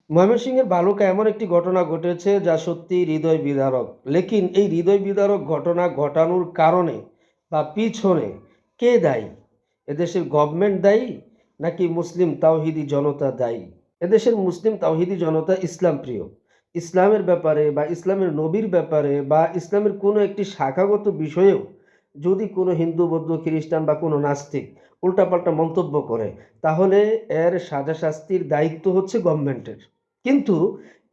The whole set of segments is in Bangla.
ময়মনসিংহের বালুকা এমন একটি ঘটনা ঘটেছে যা সত্যি হৃদয় বিদারক। লেকিন এই হৃদয় বিদারক ঘটনা ঘটানোর কারণে বা পিছনে কে দায়ী? এদেশের গভর্নমেন্ট দায়ী নাকি মুসলিম তাওহিদি জনতা দায়ী? এদেশের মুসলিম তাওহিদি জনতা ইসলাম প্রিয়। ইসলামের ব্যাপারে বা ইসলামের নবীর ব্যাপারে বা ইসলামের কোনো একটি শাখাগত বিষয়েও যদি কোনো হিন্দু বৌদ্ধ খ্রিস্টান বা কোনো নাস্তিক উল্টাপাল্টা মন্তব্য করে, তাহলে এর সাজা শাস্তির দায়িত্ব হচ্ছে গভর্নমেন্টের। কিন্তু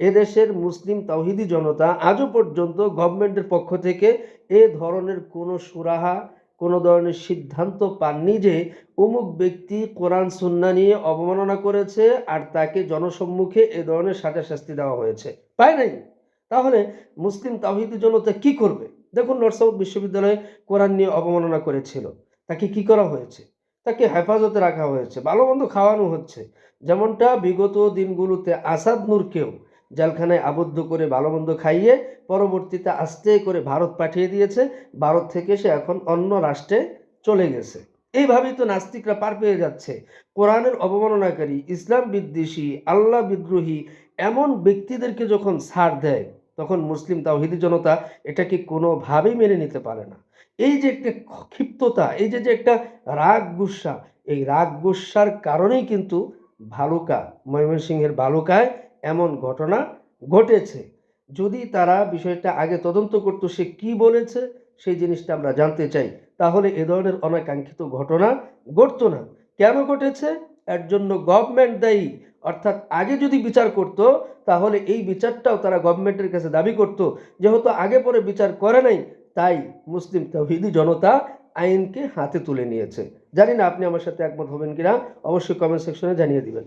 এদেশের মুসলিম তাওহিদি জনতা আজও পর্যন্ত গভর্নমেন্টের পক্ষ থেকে এ ধরনের কোনো সুরাহা, কোনো ধরনের সিদ্ধান্ত পাননি যে অমুক ব্যক্তি কোরআন সুন্নাহ নিয়ে অবমাননা করেছে আর তাকে জনসম্মুখে এ ধরনের সাজা শাস্তি দেওয়া হয়েছে। পায় নাই। তাহলে মুসলিম তাওহিদি জনতা কি করবে? দেখুন, নর্থ সাউথ বিশ্ববিদ্যালয়ে কোরআন নিয়ে অবমাননা করেছিল, তাকে কি করা হয়েছে? তাকে হেফাজতে রাখা হয়েছে, ভালো মন্দ খাওয়ানো হচ্ছে। যেমনটা বিগত দিনগুলোতে আসাদ নূরকেও জেলখানায় আবদ্ধ করে ভালো মন্দ খাইয়ে পরবর্তীতে আস্তে করে ভারত পাঠিয়ে দিয়েছে। ভারত থেকে সে এখন অন্য রাষ্ট্রে চলে গেছে। এইভাবেই তো নাস্তিকরা পার পেয়ে যাচ্ছে। কোরআনের অবমাননাকারী, ইসলাম বিদ্বেষী, আল্লাহ বিদ্রোহী এমন ব্যক্তিদেরকে যখন ছাড় দেয়, তখন মুসলিম তাওহিদি জনতা এটাকে কোনোভাবেই মেনে নিতে পারে না। এই যে একটা ক্ষিপ্ততা, এই যে একটা রাগ গুসা, এই রাগ গুসার কারণেই কিন্তু ভালুকা, ময়মনসিংহের ভালুকায় এমন ঘটনা ঘটেছে। যদি তারা বিষয়টা আগে তদন্ত করত, সে কি বলেছে সেই জিনিসটা আমরা জানতে চাই, তাহলে এ ধরনের অনাকাঙ্ক্ষিত ঘটনা ঘটতো না। কেন ঘটেছে? এর জন্য গভর্নমেন্ট দায়ী। অর্থাৎ আগে যদি বিচার করত, তাহলে এই বিচারটাও তারা গভর্নমেন্টের কাছে দাবি করত। যেহেতু আগে পরে বিচার করে নাই, তাই মুসলিম তাওহীদি জনতা আইনকে হাতে তুলে নিয়েছে। জানি না আপনি আমার সাথে একমত হবেন কিনা, অবশ্যই কমেন্ট সেকশনে জানিয়ে দিবেন।